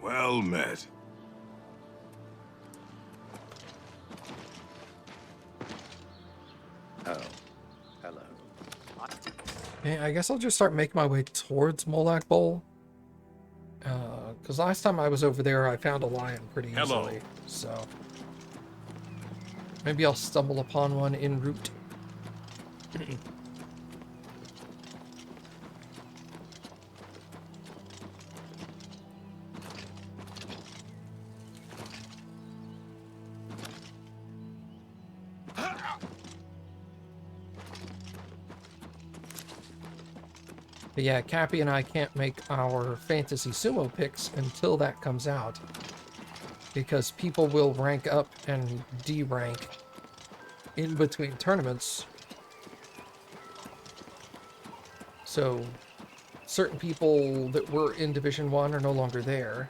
Well met. Oh, hello. Okay, I guess I'll just start making my way towards Molak Bowl. Because last time I was over there, I found a lion pretty Hello. easily. So maybe I'll stumble upon one en route. But yeah, Cappy and I can't make our fantasy sumo picks until that comes out. Because people will rank up and de-rank in between tournaments. So certain people that were in Division 1 are no longer there.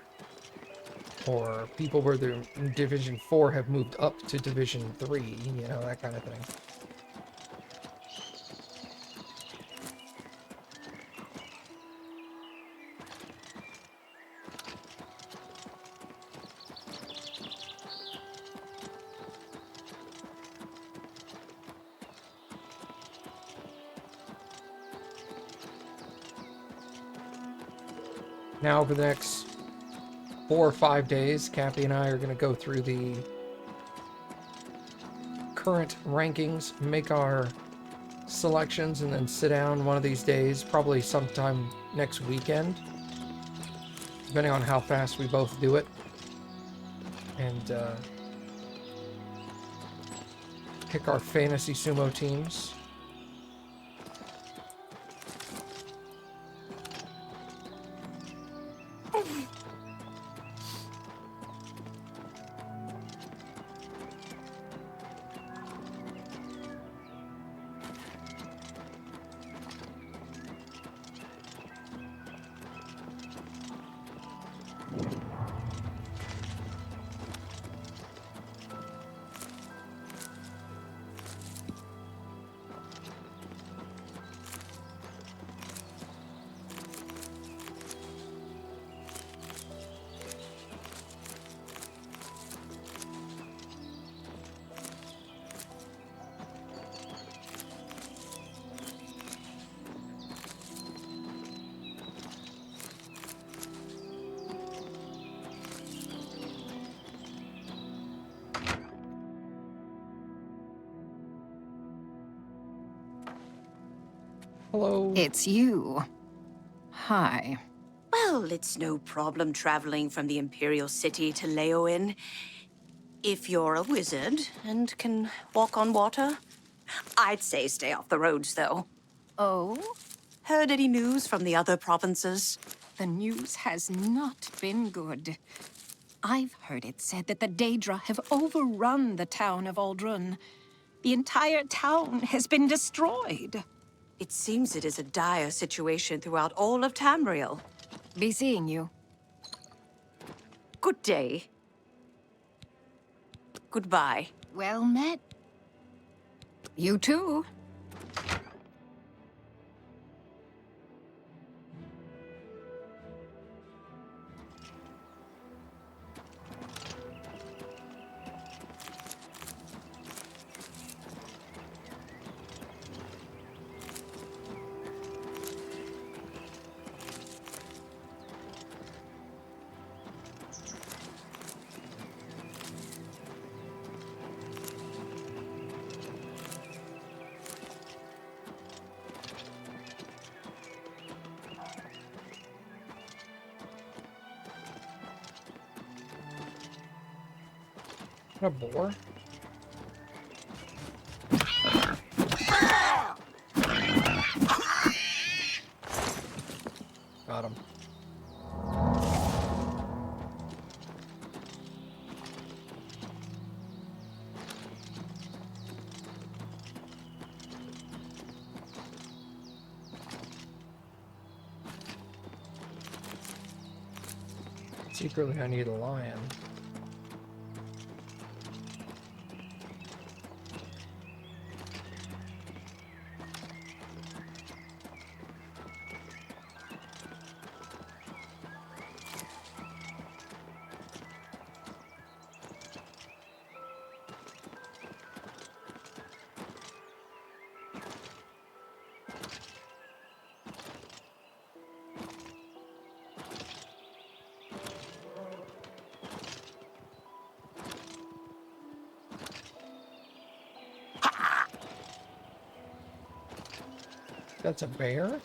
Or people where they're in Division 4 have moved up to Division 3, you know, that kind of thing. Now, over the next 4 or 5 days, Cappy and I are going to go through the current rankings, make our selections, and then sit down one of these days, probably sometime next weekend, depending on how fast we both do it, and pick our fantasy sumo teams. Hello. It's you. Hi. Well, it's no problem traveling from the Imperial City to Leoin. If you're a wizard and can walk on water. I'd say stay off the roads, though. Oh? Heard any news from the other provinces? The news has not been good. I've heard it said that the Daedra have overrun the town of Aldrun. The entire town has been destroyed. It seems it is a dire situation throughout all of Tamriel. Be seeing you. Good day. Goodbye. Well met. You too. A boar? Got him. Secretly, I need a lion. That's a bear?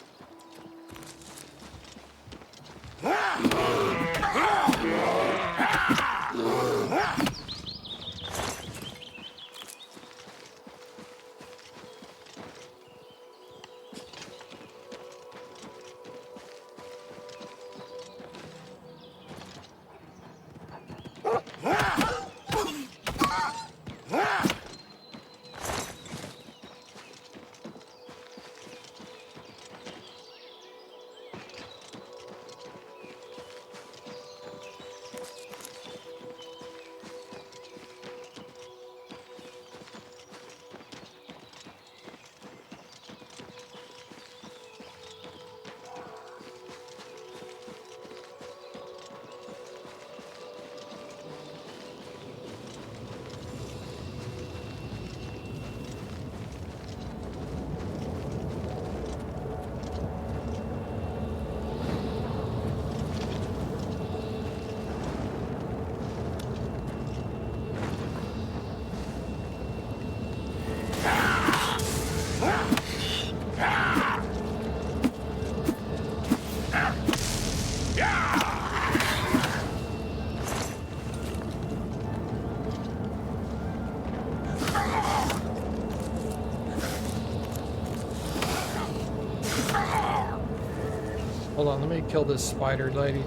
Hold on, let me kill this spider lady.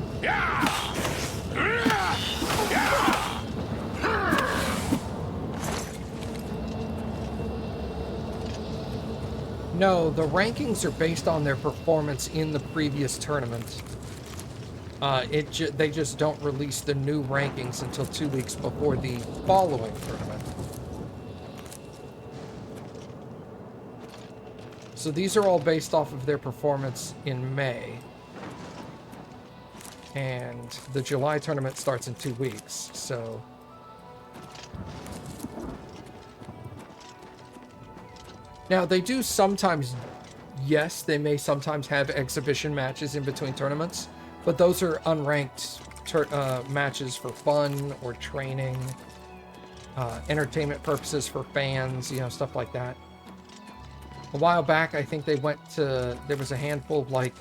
No, the rankings are based on their performance in the previous tournament. They just don't release the new rankings until 2 weeks before the following tournament. So these are all based off of their performance in May. And the July tournament starts in 2 weeks, so... Now, they do sometimes... Yes, they may sometimes have exhibition matches in between tournaments, but those are unranked matches for fun or training, entertainment purposes for fans, you know, stuff like that. A while back, I think they went to... There was a handful of, like,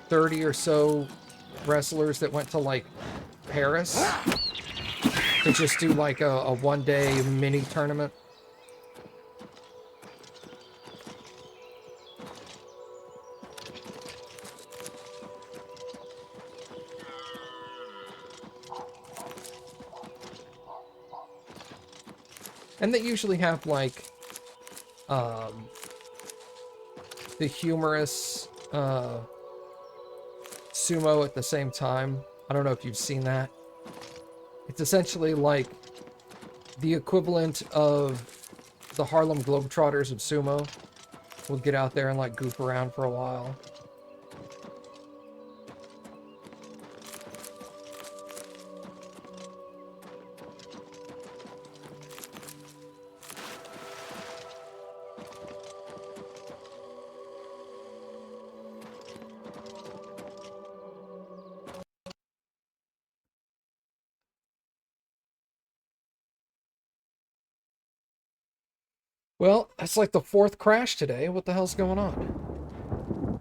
30 or so wrestlers that went to, like, Paris to just do, like, a one-day mini tournament. And they usually have, like, the humorous, sumo at the same time. I don't know if you've seen that. It's essentially like the equivalent of the Harlem Globetrotters of sumo. We'll get out there and, like, goof around for a while. Well, that's like the 4th crash today. What the hell's going on?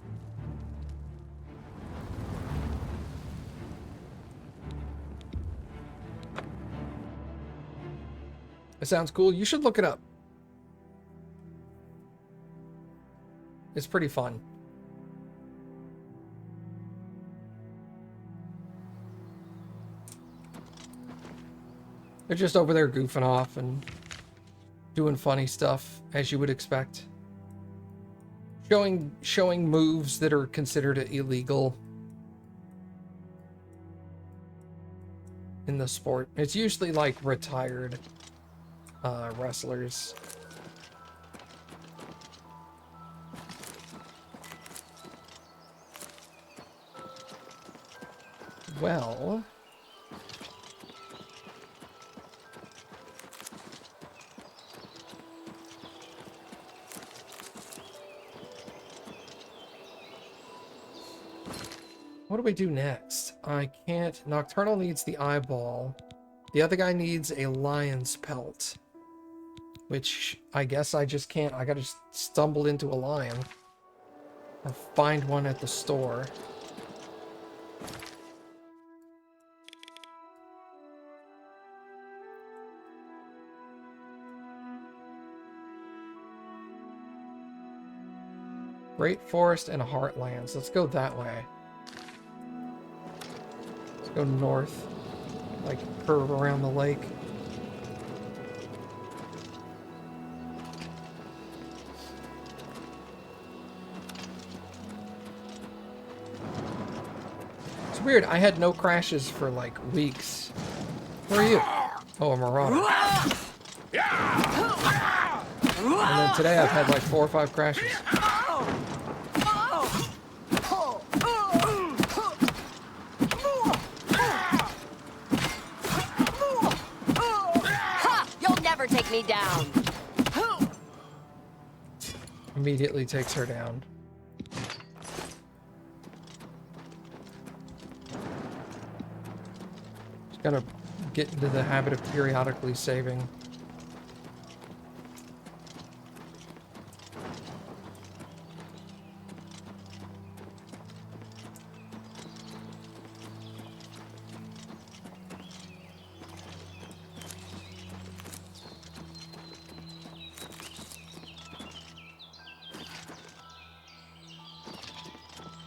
It sounds cool. You should look it up. It's pretty fun. They're just over there goofing off and doing funny stuff, as you would expect. Showing moves that are considered illegal in the sport. It's usually like retired wrestlers. Well... what do we do next? I can't... Nocturnal needs the eyeball. The other guy needs a lion's pelt. Which I guess I just can't... I gotta stumble into a lion. Or find one at the store. Great Forest and Heartlands. Let's go that way. Let's go north. Like, curve around the lake. It's weird. I had no crashes for, like, weeks. Where are you? Oh, a Marauder. And then today I've had, like, 4 or 5 crashes. Take me down. Immediately takes her down. Just gotta get into the habit of periodically saving.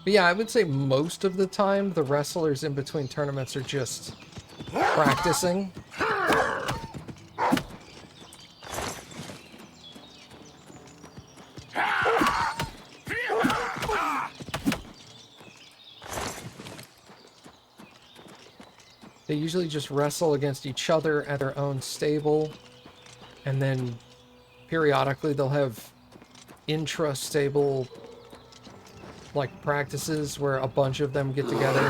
But yeah, I would say most of the time the wrestlers in between tournaments are just practicing. They usually just wrestle against each other at their own stable, and then periodically they'll have intra-stable like practices where a bunch of them get together.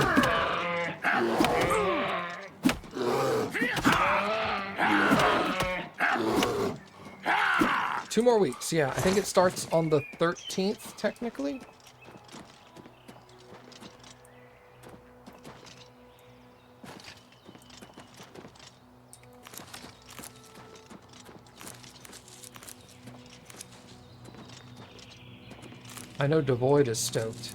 2 more weeks, yeah. I think it starts on the 13th, technically. I know Devoid is stoked.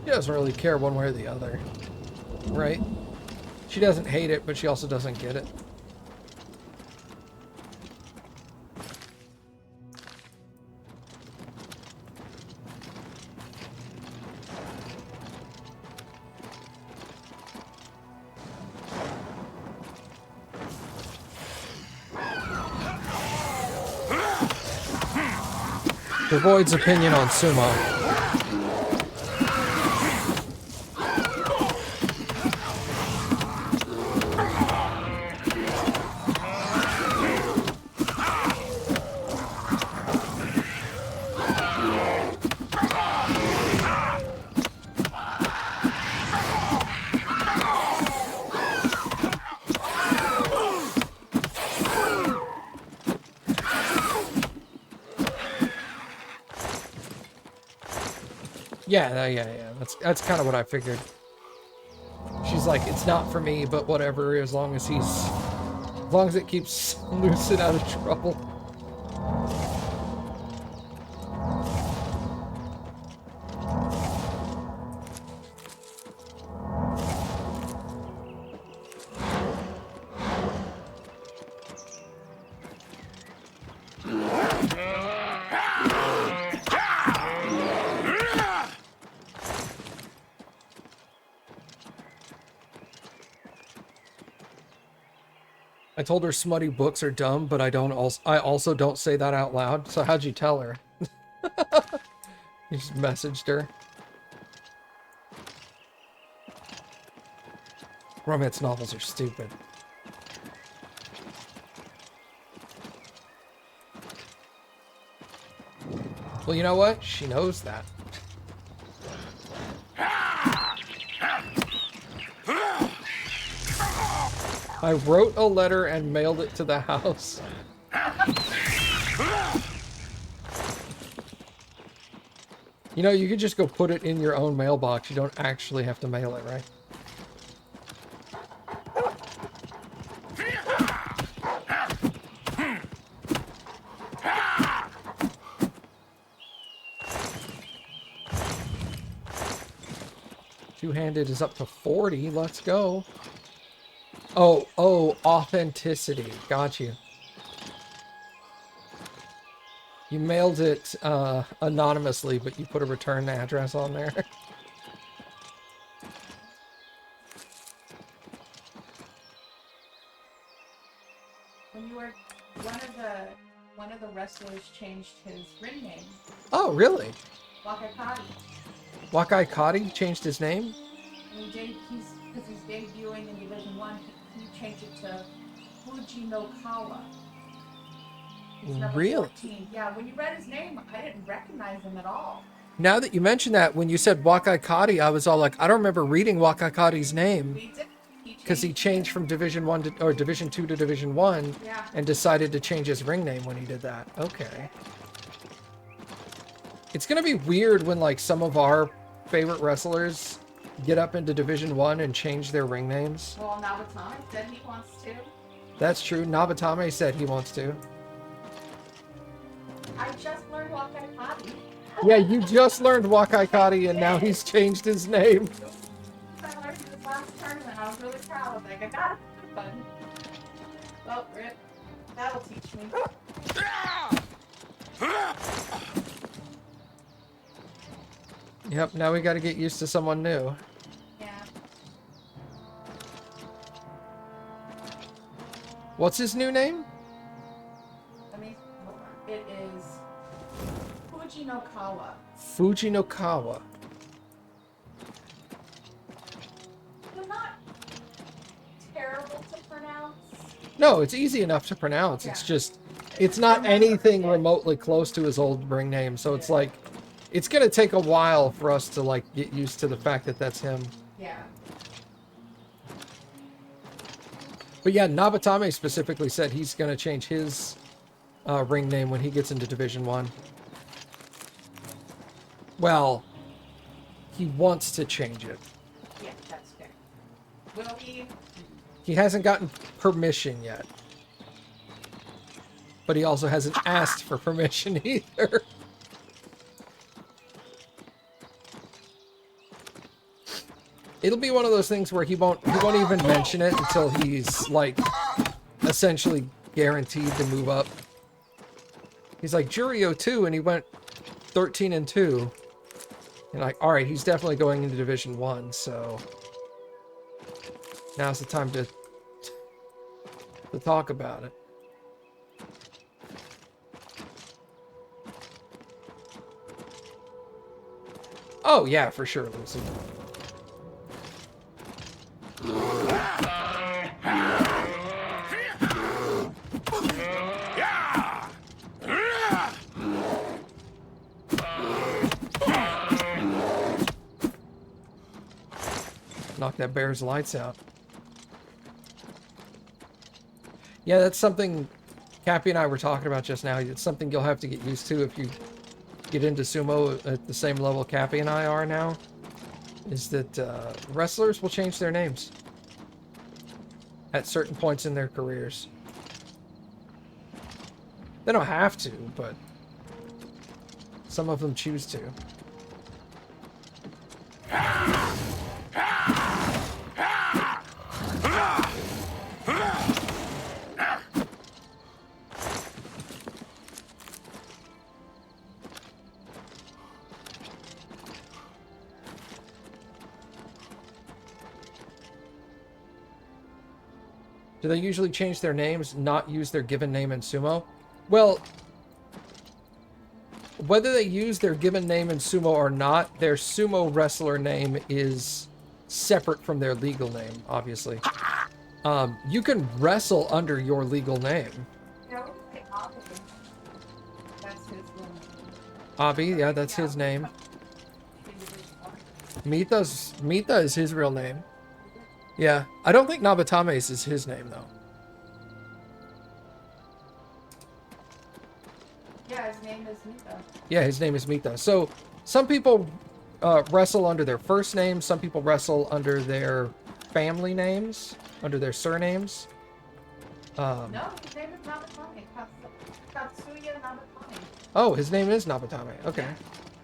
Doesn't really care one way or the other, right? She doesn't hate it, but she also doesn't get it. Devoid's opinion on sumo. Yeah. That's kind of what I figured. She's like, it's not for me, but whatever, as long as it keeps Lucid out of trouble. I told her smutty books are dumb, but I also don't say that out loud. So how'd you tell her? You just messaged her. Romance novels are stupid. Well, you know what? She knows that. I wrote a letter and mailed it to the house. You know, you could just go put it in your own mailbox. You don't actually have to mail it, right? Two-handed is up to 40. Let's go. Oh, authenticity. Got you. You mailed it anonymously, but you put a return address on there. When you were one of the wrestlers changed his ring name. Oh, really? Wakakati. Wakai Kati changed his name? And because he's debuting in Division 1, he changed it to Fuji no Kawa. He's number Really? 14. Yeah, when you read his name, I didn't recognize him at all. Now that you mention that, when you said Wakai Kati, I was all like, I don't remember reading Wakai Kati's name. We did. Because he changed from Division 1 to, or Division 2 to Division 1 Yeah. and decided to change his ring name when he did that. Okay. It's going to be weird when, like, some of our favorite wrestlers get up into Division 1 and change their ring names. Well, Nabatame said he wants to. That's true. Nabatame said he wants to. I just learned Wakakati. Yeah, you just learned Wakai Kati and now he's changed his name. I learned this last tournament. I was really proud. I was like, I got it. Fun. Well, Rip, that'll teach me. Yep, now we got to get used to someone new. Yeah. What's his new name? Let me, hold on. It is Fuji no Kawa. Fuji no Kawa. They're not terrible to pronounce. No, it's easy enough to pronounce. It's Yeah. just, it's not anything remotely close to his old ring name. So it's like, it's going to take a while for us to, like, get used to the fact that that's him. Yeah. But yeah, Nabatame specifically said he's going to change his ring name when he gets into Division 1. Well, he wants to change it. Yeah, that's fair. Will he? He hasn't gotten permission yet. But he also hasn't asked for permission either. It'll be one of those things where he won't even mention it until he's, like, essentially guaranteed to move up. He's like, Jurio 2, and he went 13-2. And like, alright, he's definitely going into Division 1, so now's the time to talk about it. Oh, yeah, for sure, Lucy. Knock that bear's lights out. Yeah, that's something Cappy and I were talking about just now. It's something you'll have to get used to if you get into sumo at the same level Cappy and I are now. Is that wrestlers will change their names at certain points in their careers. They don't have to, but some of them choose to. Do they usually change their names, not use their given name in sumo? Well, whether they use their given name in sumo or not, their sumo wrestler name is separate from their legal name, obviously. You can wrestle under your legal name. Yeah, what do you say, Oblivion? That's his name. Abi, yeah, that's his name. Mita is his real name. Yeah, I don't think Nabatame's is his name, though. Yeah, his name is Mita. Yeah, his name is Mita. So, some people wrestle under their first name, some people wrestle under their family names, under their surnames. No, his name is Nabatame. Katsuya Nabatame. Oh, his name is Nabatame. Okay.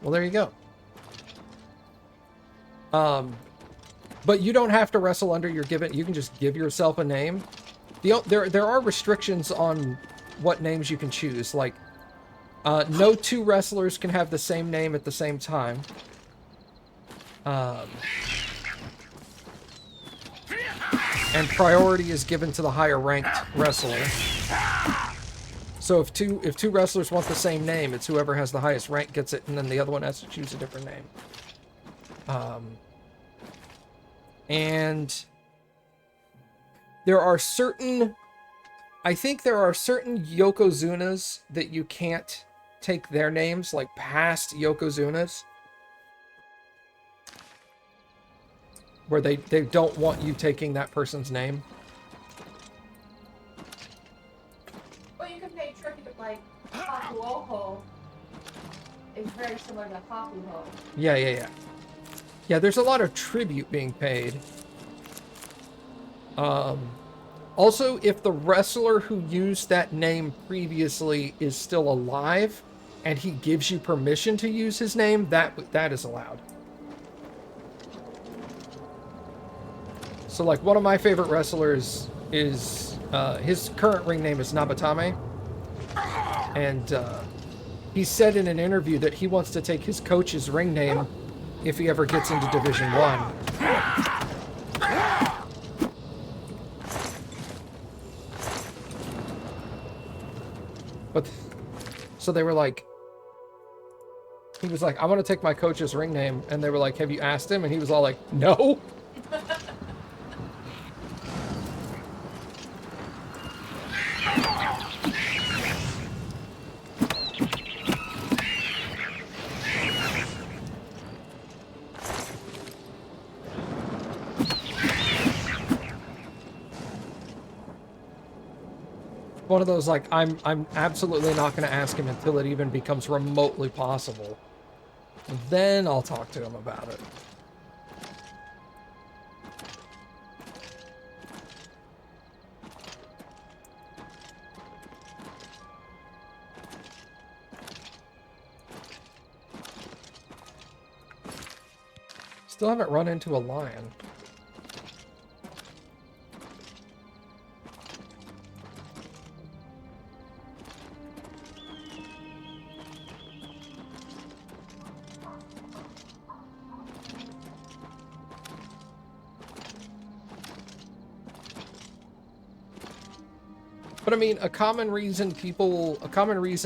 Well, there you go. But you don't have to wrestle under your given. You can just give yourself a name. There are restrictions on what names you can choose. Like, no two wrestlers can have the same name at the same time. And priority is given to the higher ranked wrestler. So if two wrestlers want the same name, it's whoever has the highest rank gets it, and then the other one has to choose a different name. And there are certain, I think there are certain Yokozunas that you can't take their names, like past Yokozunas, where they don't want you taking that person's name. Well, you can pay tribute like Hakuoho is very similar to Hakuho. Yeah. Yeah, there's a lot of tribute being paid. Also, if the wrestler who used that name previously is still alive, and he gives you permission to use his name, that is allowed. So, like, one of my favorite wrestlers is, his current ring name is Nabatame. And, he said in an interview that he wants to take his coach's ring name if he ever gets into Division 1. But, so they were like, he was like, I want to take my coach's ring name. And they were like, have you asked him? And he was all like, no. One of those, like, I'm absolutely not going to ask him until it even becomes remotely possible. Then I'll talk to him about it. Still haven't run into a lion. But I mean, a common reason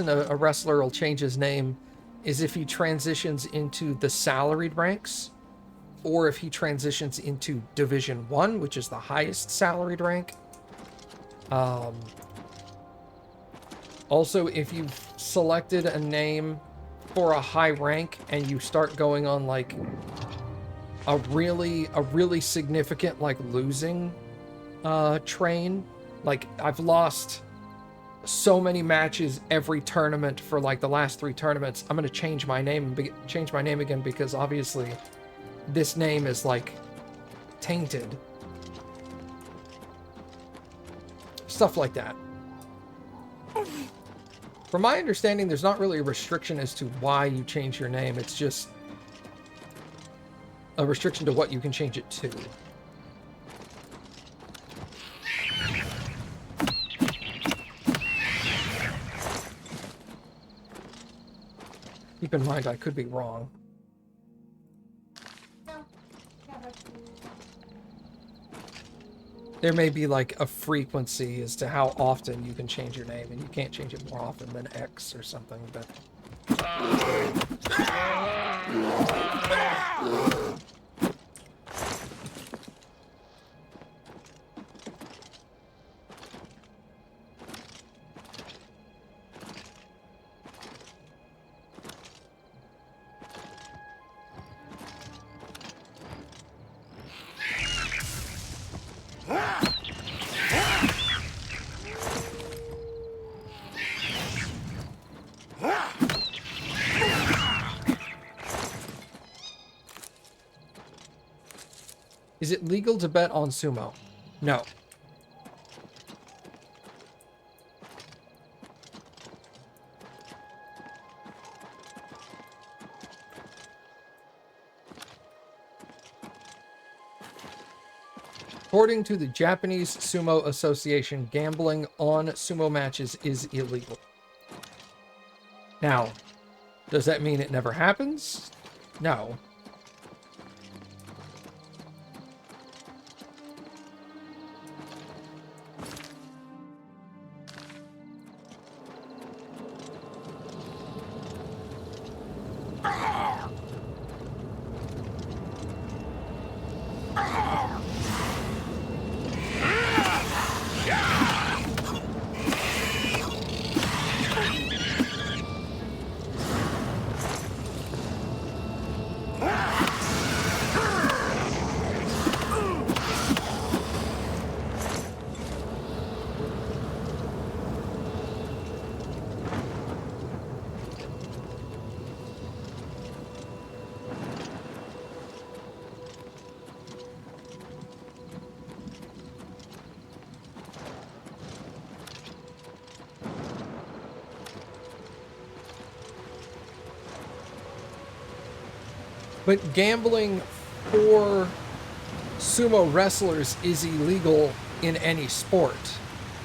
a wrestler will change his name is if he transitions into the salaried ranks, or if he transitions into Division 1, which is the highest salaried rank. Also, if you've selected a name for a high rank and you start going on like a really significant like losing train. Like, I've lost so many matches every tournament for like the last 3 tournaments. I'm gonna change my name again because obviously this name is like tainted. Stuff like that. From my understanding, there's not really a restriction as to why you change your name. It's just a restriction to what you can change it to. Keep in mind, I could be wrong. No. Yeah, but There may be like a frequency as to how often you can change your name, and you can't change it more often than X or something, but... Is it legal to bet on sumo? No. According to the Japanese Sumo Association, gambling on sumo matches is illegal. Now, does that mean it never happens? No. But gambling for sumo wrestlers is illegal in any sport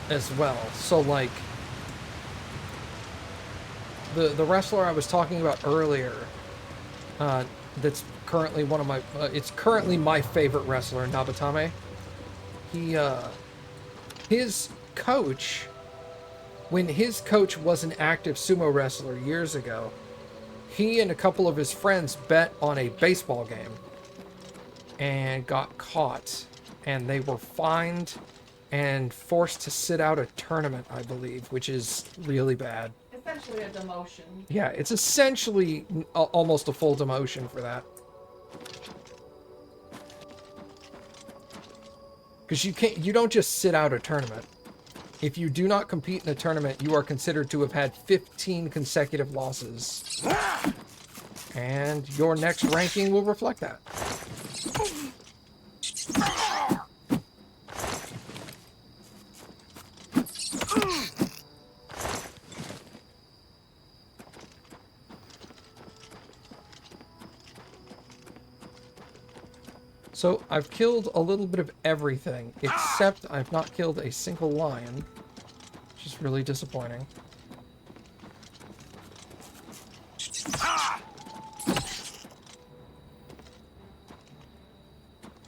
as well. So, like, the wrestler I was talking about earlier, that's currently one of my, it's currently my favorite wrestler, Nabatame. He, his coach, when his coach was an active sumo wrestler years ago, he and a couple of his friends bet on a baseball game and got caught, and they were fined and forced to sit out a tournament, I believe, which is really bad. Essentially a demotion. Yeah, it's essentially almost a full demotion for that. Because you don't just sit out a tournament. If you do not compete in a tournament, you are considered to have had 15 consecutive losses. And your next ranking will reflect that. So I've killed a little bit of everything, except I've not killed a single lion, which is really disappointing.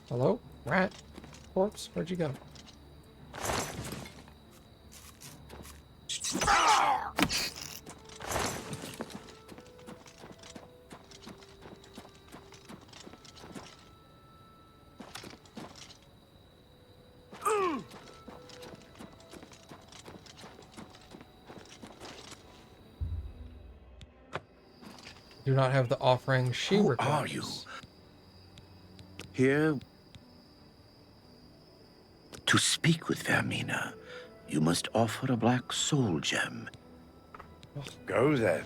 Hello? Rat? Corpse? Where'd you go? Do not have the offering she requires. Who are you? Here to speak with Vermina, you must offer a black soul gem. Go then.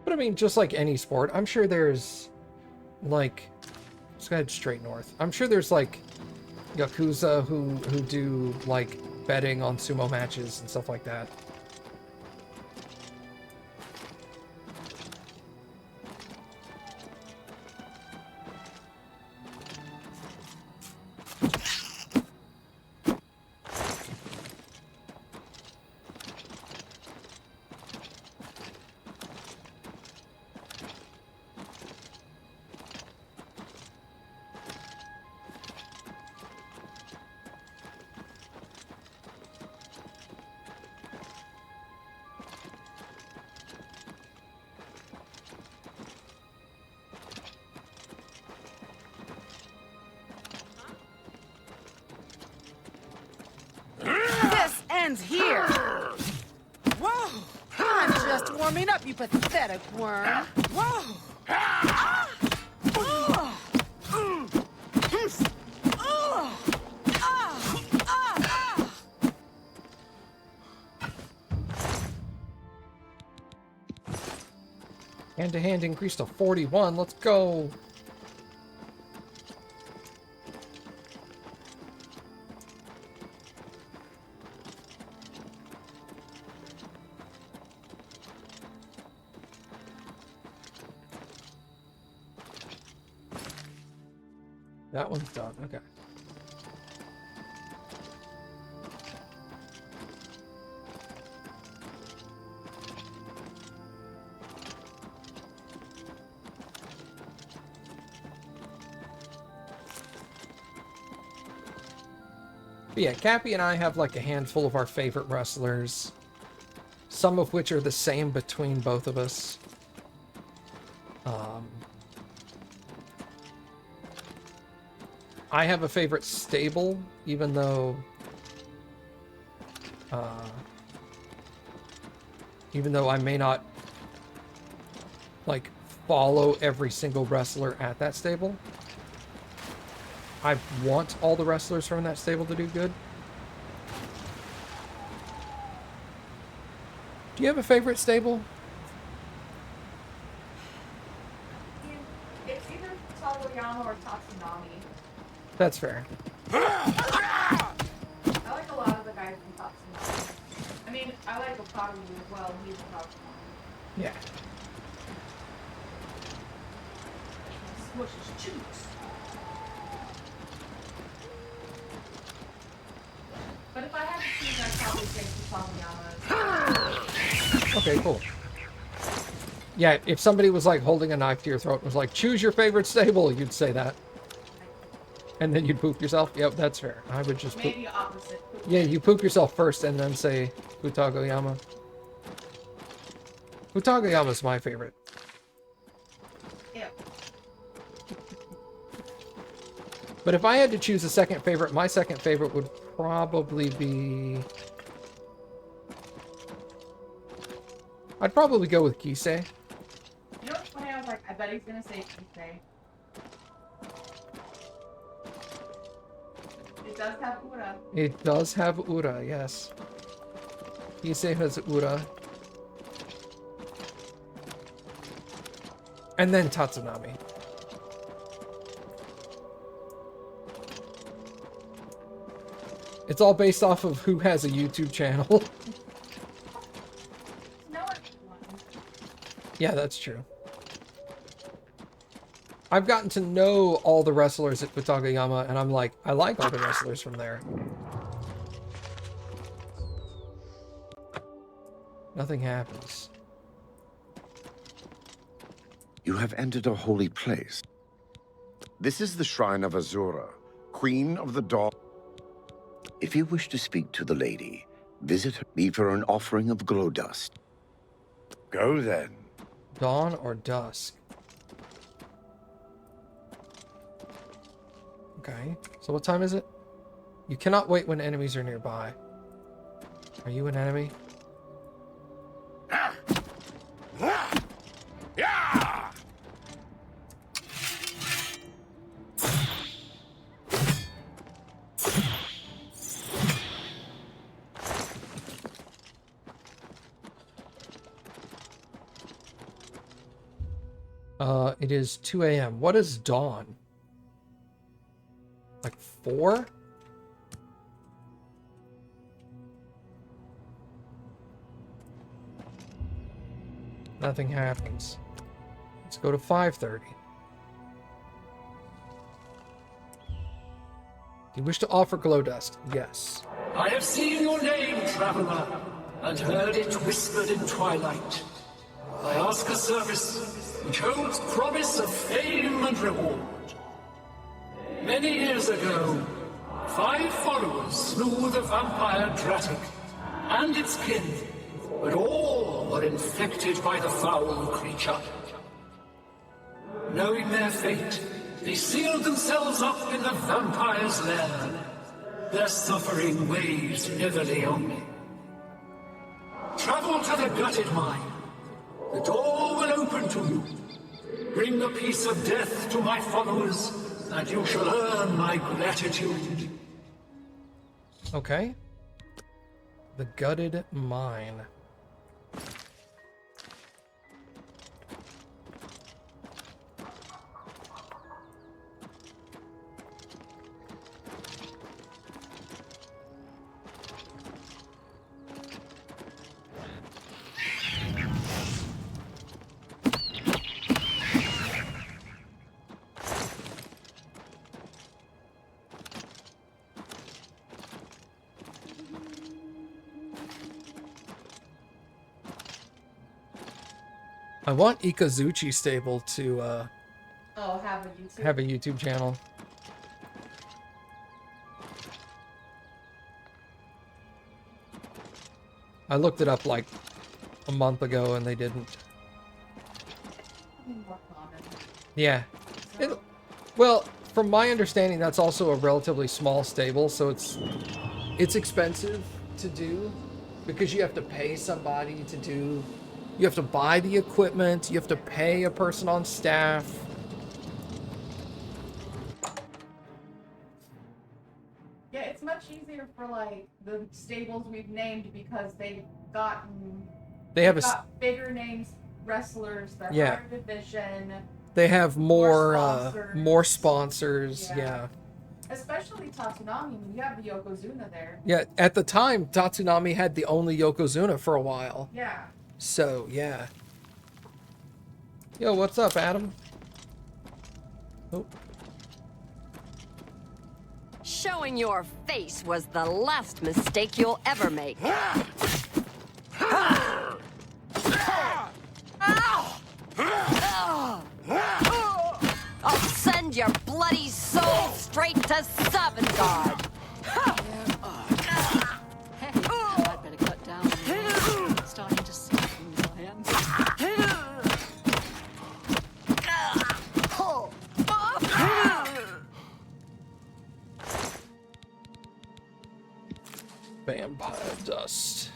But I mean, just like any sport, I'm sure there's, like, let's go ahead straight north. I'm sure there's, like, Yakuza who do, like, betting on sumo matches and stuff like that. ends here. Whoa! I'm just warming up, you pathetic worm. Whoa! Ah! Oh! Mm. Oh! Ah! Ah! Hand-to-hand increased to 41. Let's go. That one's done. Okay. But yeah, Cappy and I have like a handful of our favorite wrestlers, some of which are the same between both of us. I have a favorite stable, even though I may not like follow every single wrestler at that stable. I want all the wrestlers from that stable to do good. Do you have a favorite stable? It's either Sawayama or Tatsunami. That's fair. I like a lot of the guys from Tatsunami. I mean, I like Okaru as well. He's a Tatsunami. Yeah. Smush his cheeks. But if I had to choose, I'd probably say Sawayama. Okay, cool. Yeah, if somebody was like holding a knife to your throat and was like, choose your favorite stable, you'd say that. And then you'd poop yourself? Yep, that's fair. I would just poop. Maybe opposite. Yeah, you poop yourself first and then say Futagoyama. Futagoyama's my favorite. Yeah. But if I had to choose a second favorite, my second favorite would probably be... I'd probably go with Kisei. You know what's funny? I was like, I bet he's gonna say Kisei. It does have Ura. It does have Ura, yes. Kisei has Ura. And then Tatsunami. It's all based off of who has a YouTube channel. No, it's one. Yeah, that's true. I've gotten to know all the wrestlers at Futagoyama, and I'm like, I like all the wrestlers from there. Nothing happens. You have entered a holy place. This is the shrine of Azura, Queen of the Dawn. If you wish to speak to the lady, visit her. Leave her an offering of glow dust. Go then. Dawn or dusk? Okay, so what time is it? You cannot wait when enemies are nearby. Are you an enemy? Yeah! It is 2 a.m. What is dawn? Like 4? Nothing happens. Let's go to 5:30. Do you wish to offer glow dust? Yes. I have seen your name, traveler, and heard it whispered in twilight. I ask a service which holds promise of fame and reward. Many years ago, 5 followers slew the vampire Dratic and its kin, but all were infected by the foul creature. Knowing their fate, they sealed themselves up in the vampire's lair. Their suffering weighs heavily on me. Travel to the gutted mine. The door will open to you. Bring the piece of death to my followers, and you shall earn my gratitude. Okay. The gutted mine. I want Ikazuchi Stable to have a YouTube channel. I looked it up like a month ago and they didn't. Yeah. Well, from my understanding, that's also a relatively small stable, so it's expensive to do because you have to pay somebody to do. You have to buy the equipment, you have to pay a person on staff. Yeah, it's much easier for like the stables we've named because they've got bigger names, wrestlers, they're higher division. They have more sponsors, yeah. Especially Tatsunami, when you have the Yokozuna there. Yeah, at the time, Tatsunami had the only Yokozuna for a while. Yeah. So, yeah. Yo, what's up, Adam? Oh. Showing your face was the last mistake you'll ever make. I'll send your bloody soul straight to Sovngarde. I'd better cut down. It's starting to stick in my hands. Vampire dust.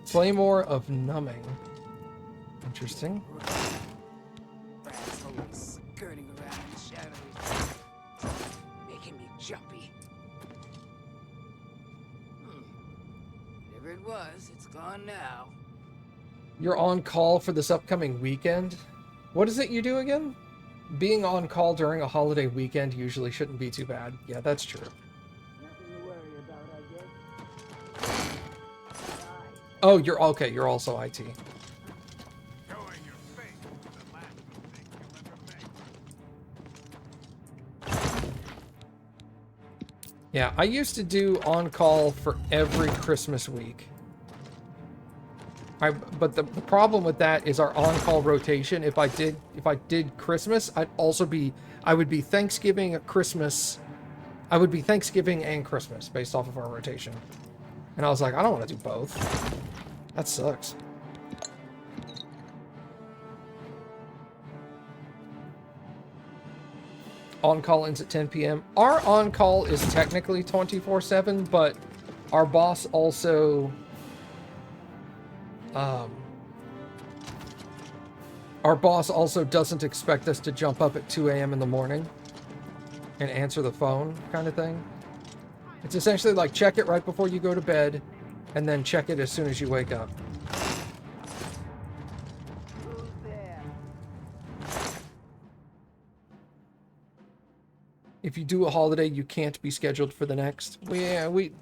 Claymore of numbing. Interesting. Rats always skirting around in the shadows, making me jumpy. Whatever it was, it's gone now. You're on call for this upcoming weekend? What is it you do again? Being on call during a holiday weekend usually shouldn't be too bad. Yeah, that's true. Nothing to worry about, I guess. Oh, you're okay. You're also IT. Yeah, I used to do on-call for every Christmas week. But the problem with that is our on-call rotation. If I did Christmas, I would be Thanksgiving at Christmas. I would be Thanksgiving and Christmas based off of our rotation. And I was like, I don't want to do both. That sucks. On-call ends at 10 p.m. Our on-call is technically 24/7, but our boss also... our boss also doesn't expect us to jump up at 2 a.m. in the morning and answer the phone kind of thing. It's essentially like check it right before you go to bed and then check it as soon as you wake up. If you do a holiday, you can't be scheduled for the next. Yeah, we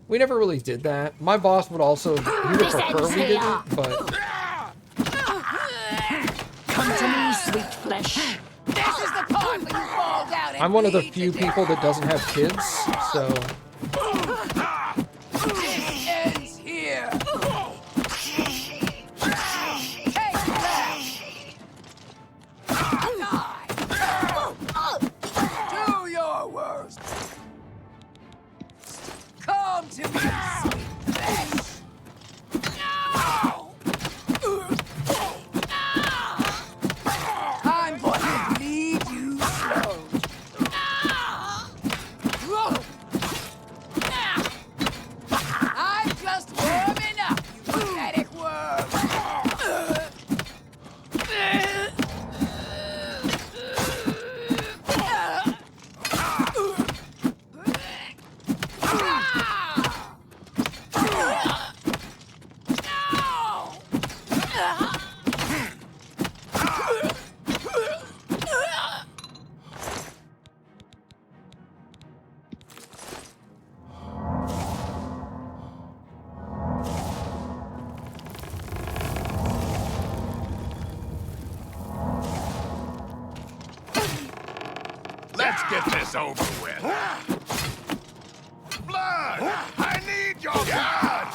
never really did that. My boss would also, he would prefer we did it, but... Come to me, sweet flesh. This is the part where you fall down and I'm one of the bleed few to people that doesn't have kids, so... It ends here. Take that. Die. Do your worst. Come to me, sweet flesh. I'm going to bleed you slow. I'm just warming up, you pathetic worm. Let's get this over with. Blood! I need your blood!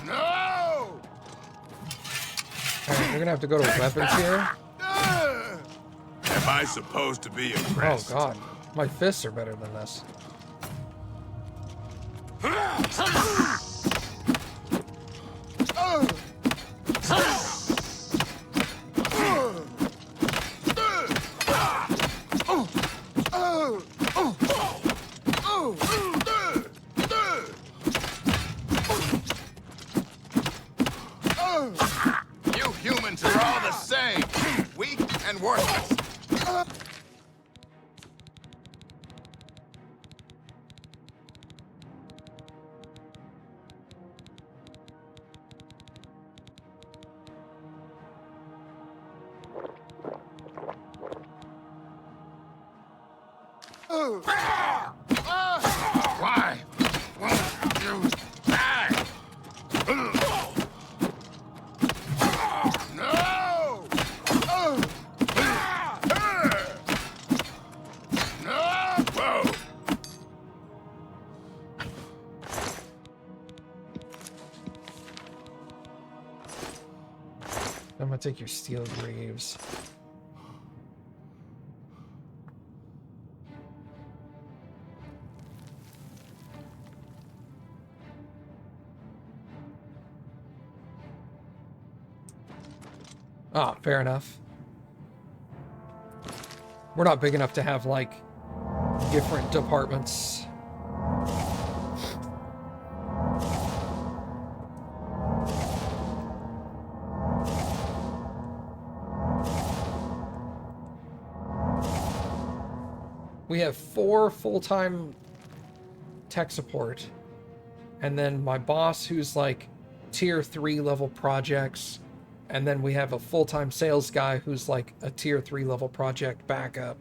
No! Alright, we're gonna have to go to weapons here. Am I supposed to be impressed? Oh god, my fists are better than this. You humans are all the same. Weak and worthless. Why won't you die? No! No! Whoa! I'm gonna take your steel greaves. Ah, fair enough. We're not big enough to have, like, different departments. We have 4 full-time tech support, and then my boss who's like tier 3 level projects, and then we have a full-time sales guy who's like a tier 3 level project backup.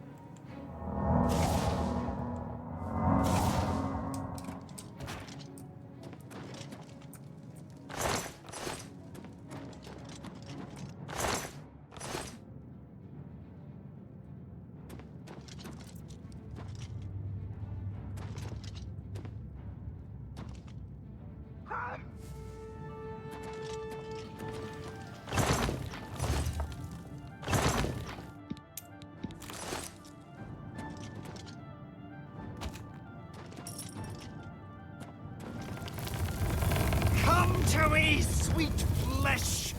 Come to me, sweet flesh!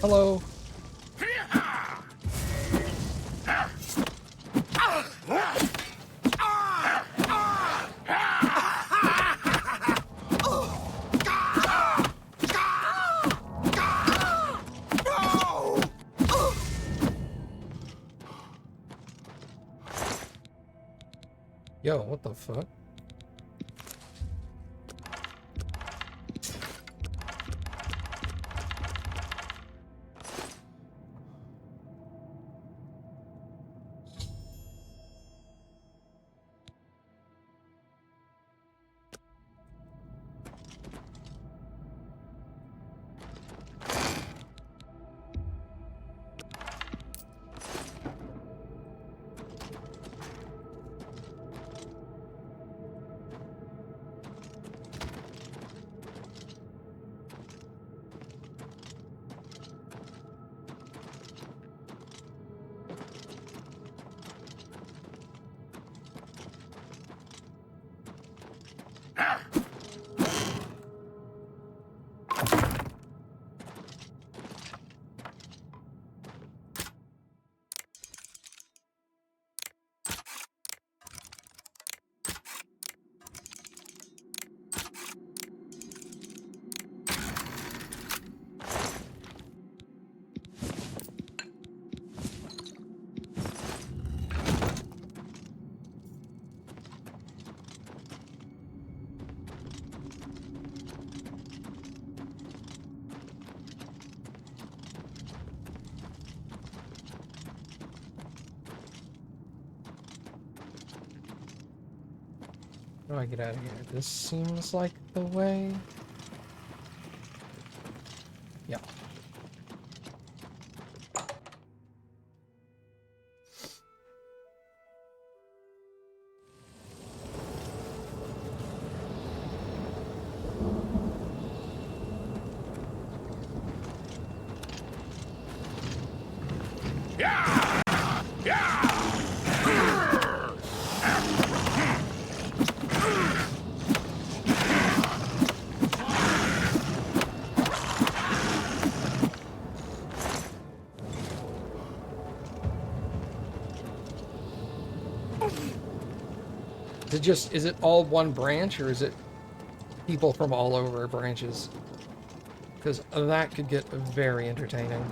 Hello. Yo, what the fuck? How do I get out of here? This seems like the way. Yeah. Is it all one branch, or is it people from all over branches? Because that could get very entertaining.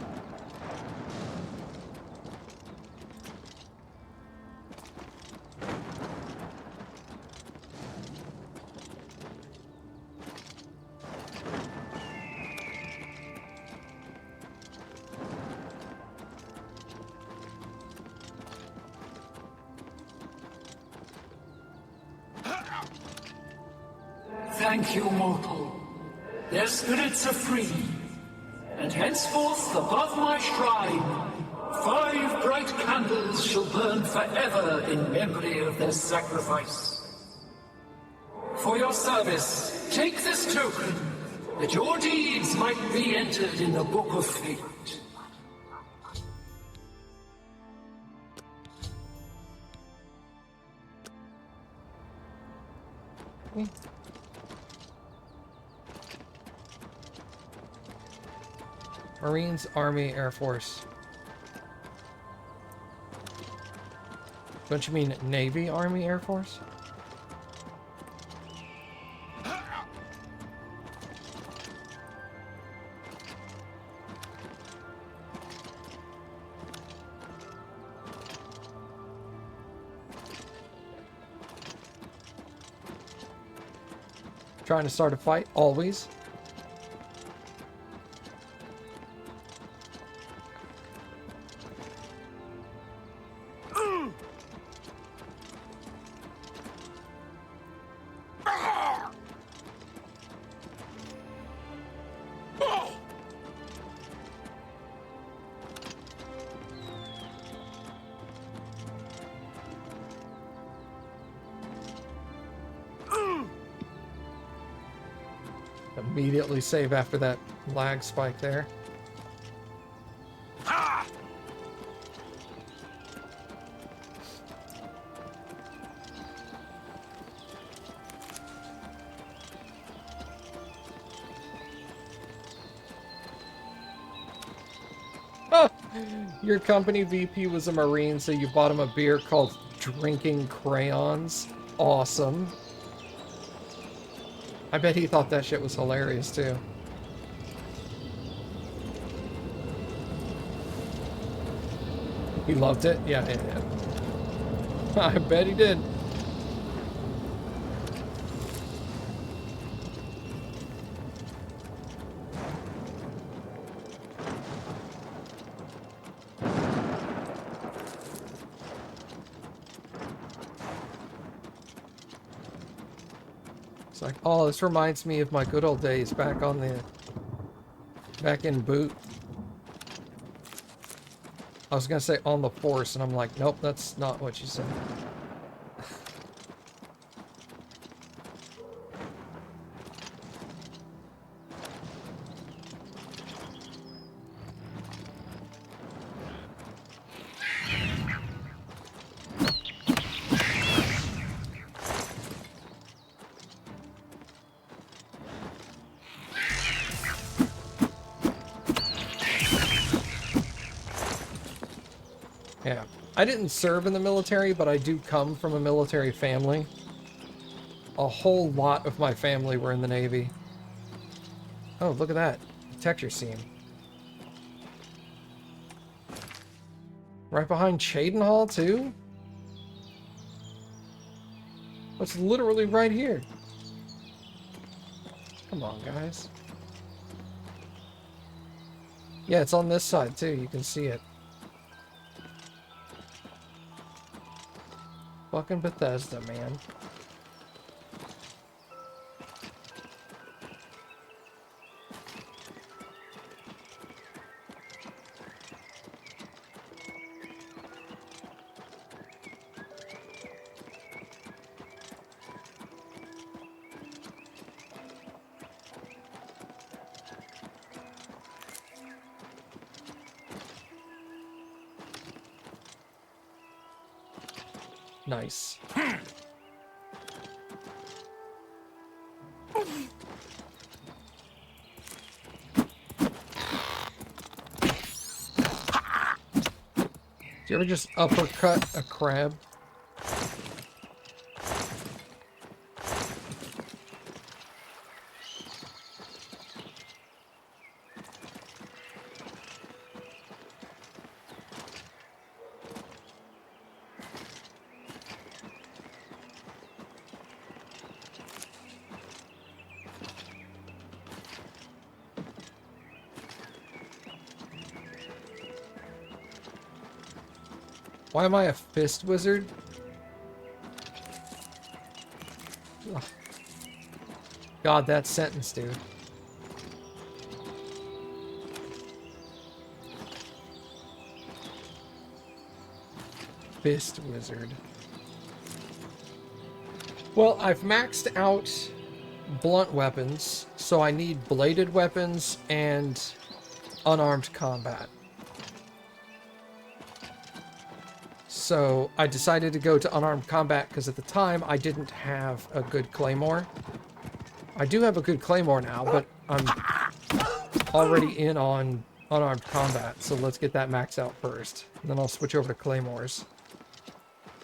Thank you, mortal. Their spirits are free, and henceforth above my shrine, 5 bright candles shall burn forever in memory of their sacrifice. For your service, take this token, that your deeds might be entered in the Book of Fate. Marines, Army, Air Force. Don't you mean Navy, Army, Air Force? Trying to start a fight, always. Immediately save after that lag spike there. Your company VP was a Marine, so you bought him a beer called Drinking Crayons. Awesome. I bet he thought that shit was hilarious, too. He loved it? Yeah. I bet he did. It's like, oh, this reminds me of my good old days back in boot. I was gonna say on the force, and I'm like, nope, that's not what you said. Yeah, I didn't serve in the military, but I do come from a military family. A whole lot of my family were in the Navy. Oh, look at that. Texture seam. Right behind Chadenhall, too? It's literally right here. Come on, guys. Yeah, it's on this side, too. You can see it. Fucking Bethesda, man. Nice. Do you ever just uppercut a crab? Why am I a fist wizard? Ugh. God, that sentence, dude. Fist wizard. Well, I've maxed out blunt weapons, so I need bladed weapons and unarmed combat. So I decided to go to unarmed combat because at the time I didn't have a good claymore. I do have a good claymore now, but I'm already in on unarmed combat, so let's get that maxed out first. And then I'll switch over to claymores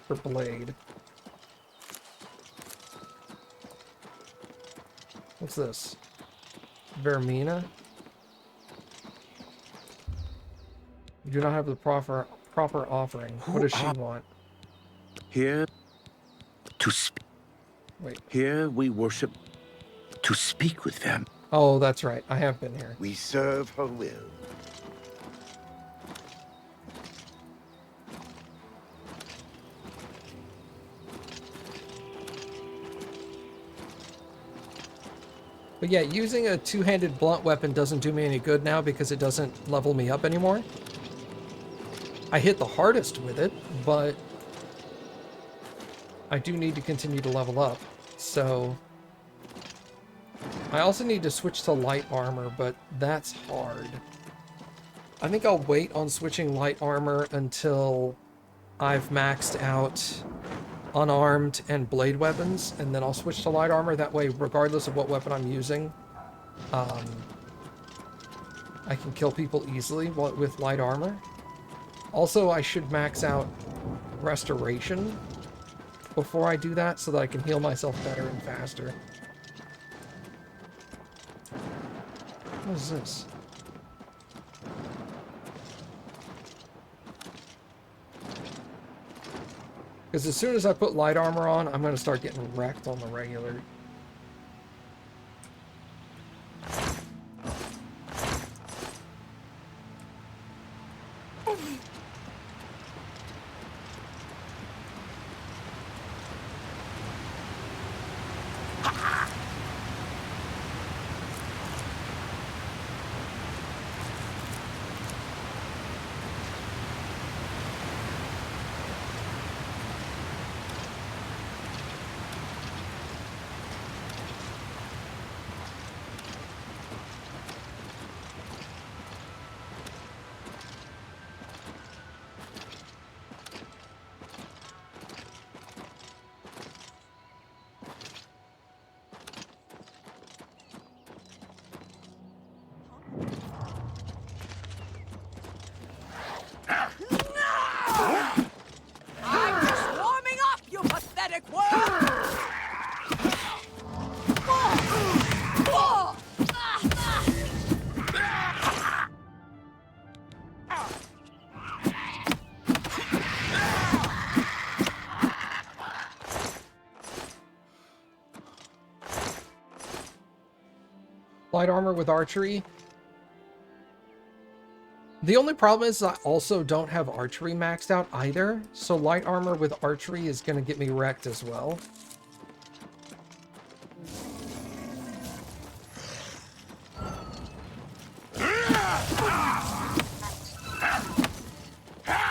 for blade. What's this? Vermina? You do not have the proper offering. What does she want? Here to speak. Wait. Here we worship to speak with them. Oh, that's right. I have been here. We serve her will. But yeah, using a two-handed blunt weapon doesn't do me any good now because it doesn't level me up anymore. I hit the hardest with it, but I do need to continue to level up. So I also need to switch to light armor, but that's hard. I think I'll wait on switching light armor until I've maxed out unarmed and blade weapons, and then I'll switch to light armor. That way, regardless of what weapon I'm using, I can kill people easily with light armor. Also, I should max out restoration before I do that so that I can heal myself better and faster. What is this? Because as soon as I put light armor on, I'm going to start getting wrecked on the regular. Light armor with archery. The only problem is I also don't have archery maxed out either, so light armor with archery is going to get me wrecked as well.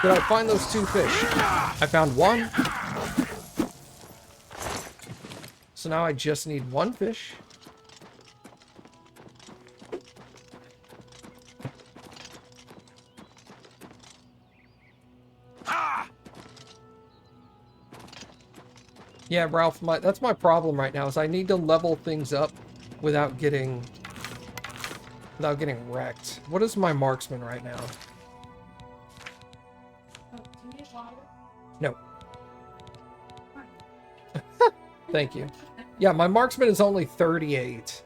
Did I find those two fish? I found one. So now I just need one fish. Yeah, Ralph, that's my problem right now, is I need to level things up without getting wrecked. What is my marksman right now? Oh, do you need water? No. Thank you. Yeah, my marksman is only 38,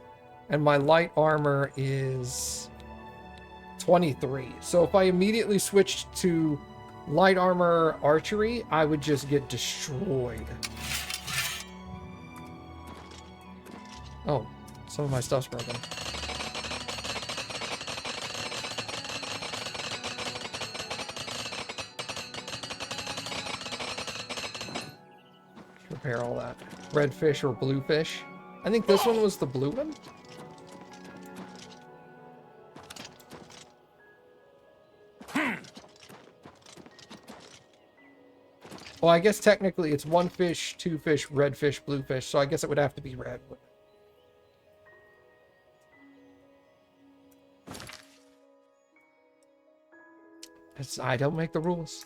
and my light armor is 23. So if I immediately switched to light armor archery, I would just get destroyed. Oh, some of my stuff's broken. Repair all that. Red fish or blue fish. I think this one was the blue one. Well, I guess technically it's 1 fish, 2 fish, red fish, blue fish, so I guess it would have to be red. I don't make the rules.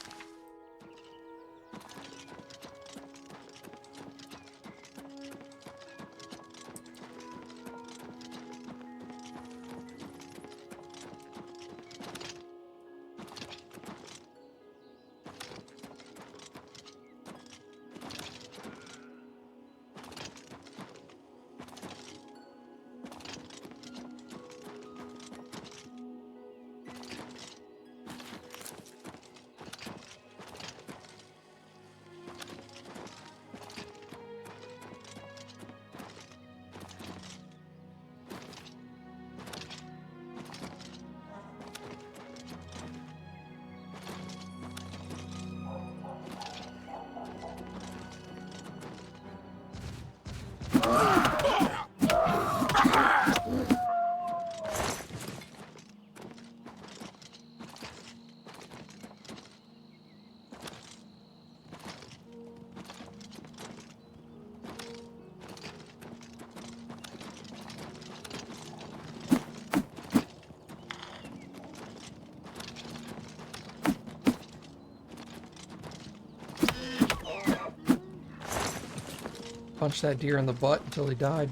Punch that deer in the butt until he died.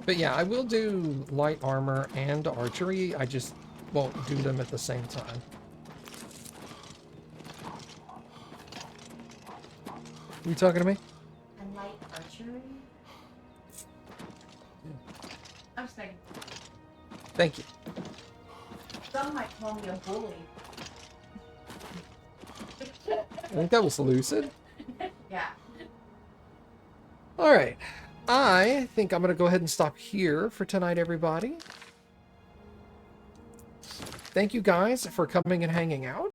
But yeah, I will do light armor and archery. I just won't do them at the same time. You talking to me? And light archery? I'm just saying. Thank you. Some might call me a bully. I think that was lucid. Yeah. Alright. I think I'm going to go ahead and stop here for tonight, everybody. Thank you guys for coming and hanging out.